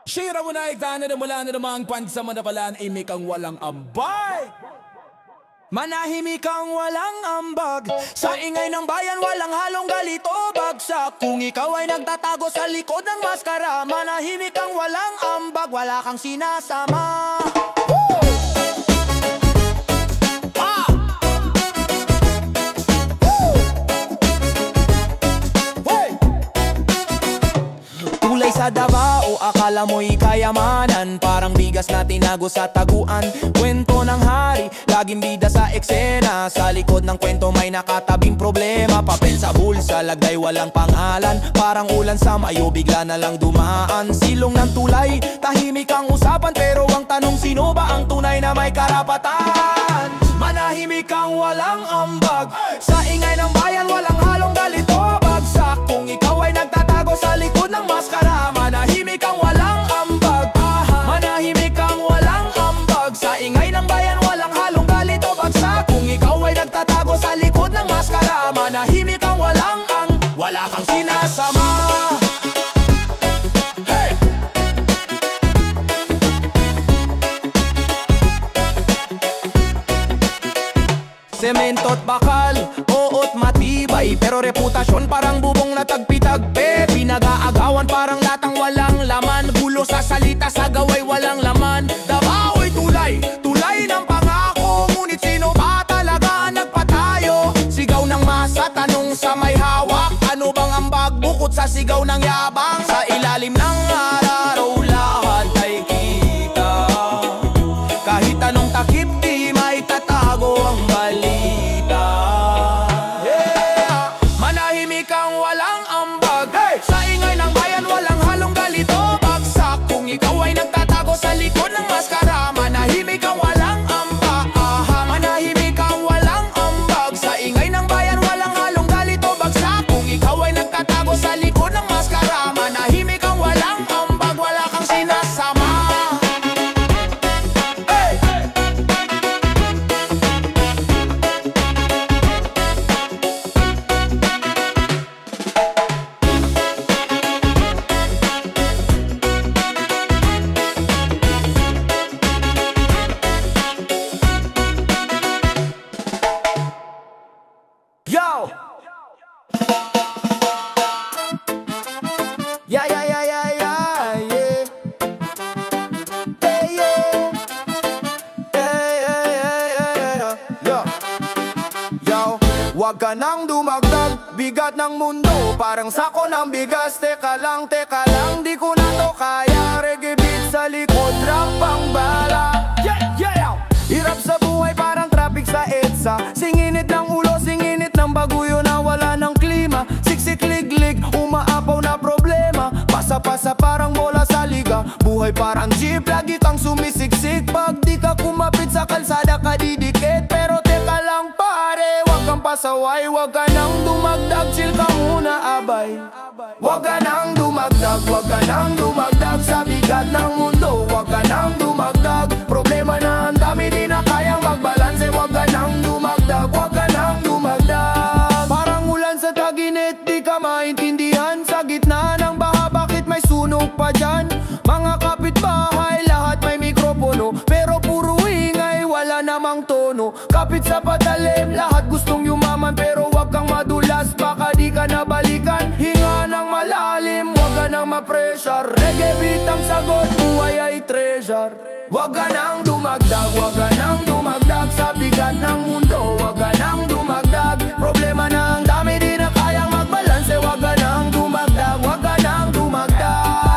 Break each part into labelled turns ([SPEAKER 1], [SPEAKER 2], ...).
[SPEAKER 1] Shira mo na iktanan na mula na namang pansamanapalaan ay may kang walang ambay. Manahimik kang walang ambag, sa ingay ng bayan walang halong galit o bagsak. Kung ikaw ay nagtatago sa likod ng maskara, manahimik kang walang ambag, wala kang sinasama. Tulay sa Davao, akala mo'y kayamanan, parang bigas na tinago sa taguan. Kwento ng hari, laging bida sa eksena, sa likod ng kwento may nakatabing problema. Papel sa bulsa, lagay walang pangalan, parang ulan sa mayo bigla na lang dumaan. Silong ng tulay, tahimik ang usapan, pero ang tanong sino ba ang tunay na may karapatan? Manahimik kang walang ambag, sa ingay ng bayan walang halong galit o bagsak. Kung ikaw ay nagtatago sa likod ng maskara, manahimik kang walang ambag. Manahimik kang walang ambag, sa ingay ng bayan walang halong galit o bagsak. Kung ikaw ay nagtatago sa likod ng maskara, manahimik kang wala kang sinasama. Semento't bakal, oo't matibay, pero reputasyon parang bubong na tagpi-tagpe. Pinag-aagawan parang latang walang laman, bulo sa salita, sa gaway walang laman. Davao'y tulay, tulay ng pangako, ngunit sino ba talaga ang nagpatayo? Sigaw ng masa, tanong sa may hawak, ano bang ambag bukod sa sigaw ng yabang? Sa ilalim ng araw lahat ay kita, kahit anong takip di may tatago ang balita. Manahimik kang walang ambag, sa ingay ng bayan walang halong galit o bagsak. Kung ikaw ay nagtatago sa likod ng maskara, manahimik kang walang ambag. Manahimik kang walang ambag, sa ingay ng bayan walang halong galit o bagsak. Kung ikaw ay nagtatago sa likod ng maskara, manahimik kang walang ambag, wala kang sinasama. Yo! Yeah, yeah, yeah, yeah, yeah, yeah. Hey, yeah. Hey, yeah, yeah, yeah, yeah. Yo! Yo! Wag ka nang dumagdag, bigat ng mundo parang sako ng bigas. Teka lang, di ko na to kaya. Reggae beat sa likod, rap pang bala. Yeah, yeah! Hirap sa buhay parang traffic sa EDSA, singinit ng ulo, singinit ng baguyo na wala ng klima. Siksik liglig, umaapaw na problema, pasa-pasa parang bola sa liga. Buhay parang jeep, lagi kang sumisiksik. Pag di ka kumapit sa kalsada ka didikit. Pero teka lang pare, wag kang pasaway, wag ka nang dumagdag, chill ka muna abay. Wag ka nang dumagdag, wag ka nang dumagdag sa bigat ng mundo. Wag ka nang dumagdag, problema na ang dami di na kayang magbalanse. Wag ka nang dumagdag, wag ka nang dumagdag. Parang ulan sa taginit, di ka maintindihan. Sa gitna ng baha, bakit may sunog pa dyan? Mga kapitbahay, lahat may mikropono, pero puro ingay, wala namang tono. Kapit sa patalim, lahat gustong yumaman, pero wag kang madulas, baka di ka nabalikan. Hinga ng malalim, wag ka nang ma-pressure. Reggae beat ang sagot, buhay ay treasure. Wag ka nang dumagdag, wag ka nang dumagdag sa bigat ng mundo. Wag ka nang dumagdag, problema na ang dami di na kayang magbalanse. Wag ka nang dumagdag, wag ka nang dumagdag.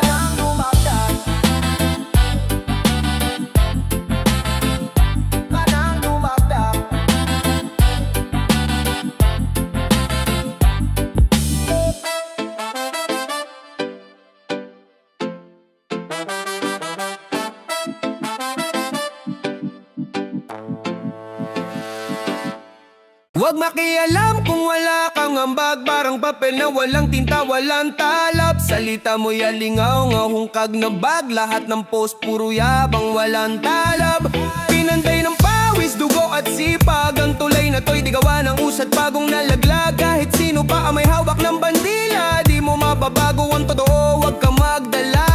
[SPEAKER 1] Huwag makialam kung wala kang ambag, parang papel na walang tinta, walang talab. Salita mo'y alingaw, ngahungkag na bag, lahat ng post puro yabang, walang talab. Pinanday ng pawis, dugo at sipag, ang tulay na to'y di gawa ng usad, bagong nalaglag. Kahit sino pa ang may hawak ng bandila, di mo mababago ang totoo, huwag kang magdala.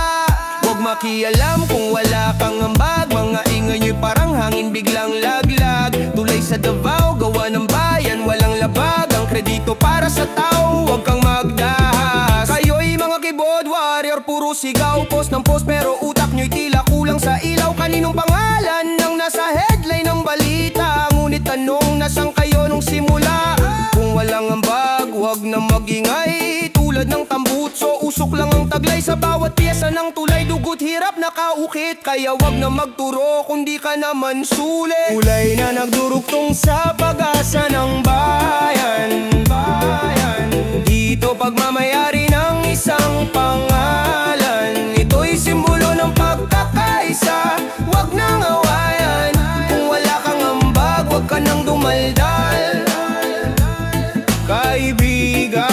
[SPEAKER 1] Huwag makialam kung wala kang ambag. Mga ingay nyo'y parang hangin biglang laglag. Tulay sa Davao, gawa ng bayan, walang labag. Ang kredito para sa tao, huwag kang magdahas. Kayo'y mga keyboard warrior, puro sigaw, post ng post, pero utak nyo'y tila kulang sa ilaw. Kaninong pangalan ang nasa headline ng balita? Ngunit tanong, nasaan kayo nung simula? Kung walang ambag, huwag na magingay. Tulad ng tambutso, usok lang ang taglay. Sa bawat pyesa ng tulay, dugot hirap nakaukit. Kaya wag na magturo kung di ka naman sulit. Kulay na nagdurugtong sa pag-asa ng bayan. Dito pagmamayari ng isang pangalan. Ito'y simbolo ng pagkakaisa, wag nang awayan. Kung wala kang ambag, wag ka nang dumaldal. Kaibigan,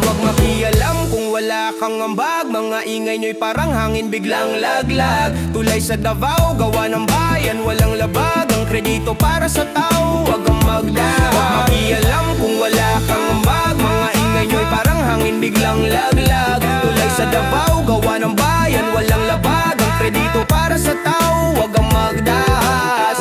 [SPEAKER 1] wag makialam kung wala kang ambag. Mga ingay nyo'y parang hangin biglang laglag. Tulay sa Davao, gawa ng bayan, walang labag. Ang kredito para sa tao, wag kang magdahas. Wag makialam kung wala kang ambag. Mga ingay nyo'y parang hangin biglang laglag. Tulay sa Davao, gawa ng bayan, walang labag. Ang kredito para sa tao, wag kang magdahas.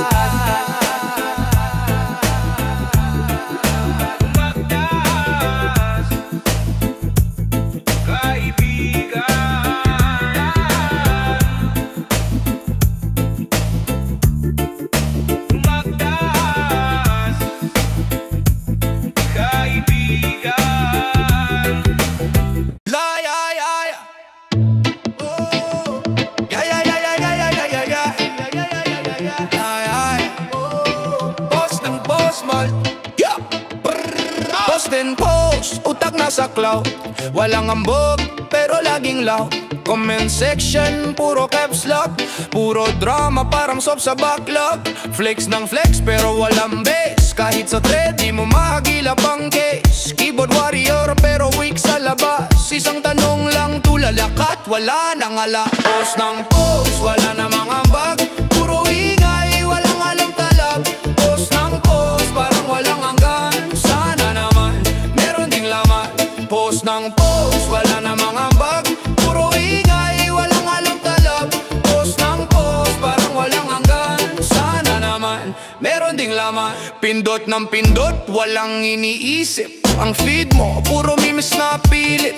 [SPEAKER 1] Post and post, utak nasa cloud. Walang ambog, pero laging loud. Comment section, puro caps lock. Puro drama, parang soap sa backlog. Flex ng flex, pero walang base. Kahit sa thread, di mo mahagilap ang case. Keyboard warrior, pero weak sa labas. Isang tanong lang, tulalakat, wala nang ala. Post ng post, wala namang ambag. Puro ingay, walang alam talab. Post ng post, parang walang hanggan. Sana naman, meron ding laman. Post ng post, wala namang ambag. Puro ingay, walang alam talab. Post ng post, parang walang hanggan. Sana naman, meron ding laman. Pindot ng pindot, walang iniisip. Ang feed mo, puro memes na pilit.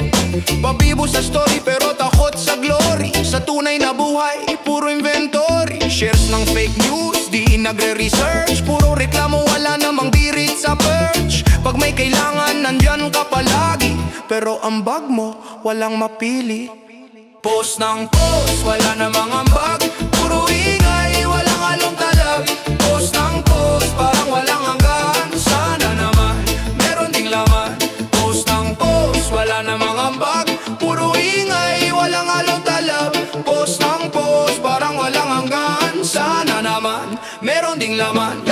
[SPEAKER 1] Pabibo sa story pero takot sa glory. Sa tunay na buhay, puro inventory. Shares ng fake news, di nagre-research. Puro reklamo, wala namang birit sa perch. Pag may kailangan, nandyan ka palagi. Pero ang bag mo, walang mapili. Post ng post, wala namang ambag. Puro ingay, walang along talab. Post ng post, parang walang hanggan. Sana naman, meron ding laman. Post ng post, wala namang ambag. Puro ingay, walang along talab. Post ng post, parang walang hanggan. Sana naman, meron ding laman.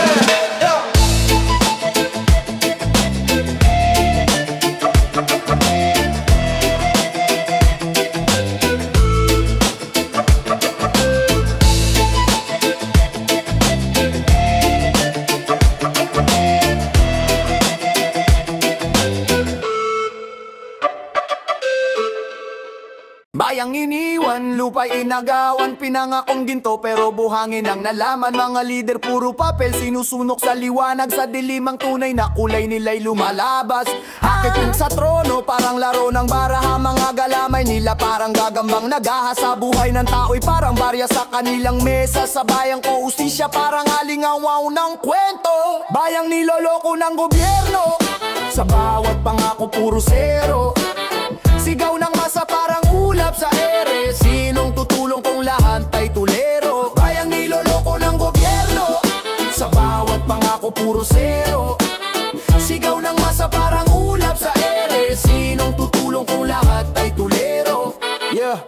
[SPEAKER 1] Bayang iniwan, lupa'y inagawan. Pinangakong ginto pero buhangin ang nalaman. Mga lider puro papel, sinusunok sa liwanag. Sa dilimang tunay na kulay nila'y lumalabas. Hakiting sa trono, parang laro ng baraha. Mga galamay nila parang gagambang nagahas. Sa buhay ng tao'y parang barya sa kanilang mesa. Sa bayang ko ustisya, parang alingawaw ng kwento. Bayang niloloko ng gobyerno, sa bawat pangako puro zero. Sigaw ng masa parang ulap sa ere. Sinong tutulong kung lahat ay tulero? Bayang niloloko ng gobyerno, sa bawat pangako puro zero. Sigaw ng masa parang ulap sa ere. Sinong tutulong kung lahat ay tulero? Yeah,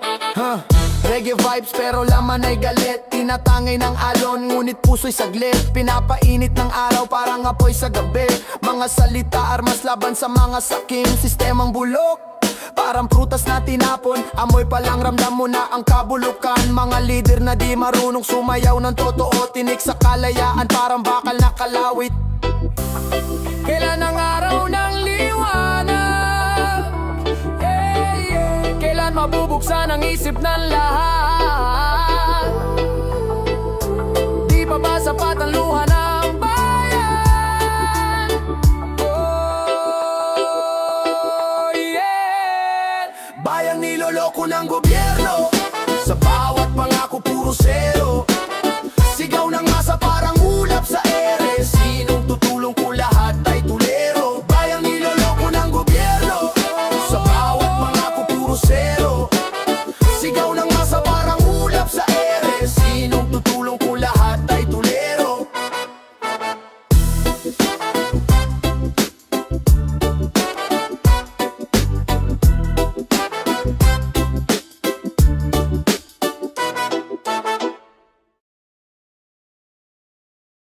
[SPEAKER 1] reggae vibes pero laman ay galit. Tinatangay ng alon, ngunit puso'y saglit. Pinapainit ng araw parang apoy sa gabi. Mga salita, armas laban sa mga sakim. Sistemang bulok, parang prutas na tinapon. Amoy palang ramdam mo na ang kabulukan. Mga leader na di marunong sumayaw ng totoo. Tinik sa kalayaan parang bakal na kalawit. Kailan ang araw ng liwanag? Kailan
[SPEAKER 2] mabubuksan ang isip ng lahat. Di pa ba sapat ang luha ng bayan? Oh yeah.
[SPEAKER 1] Bayang niloloko ng gobyerno, sa bawat pangako puro zero. Sigaw ng masa parang ulap sa ere. Sinong tutulong kung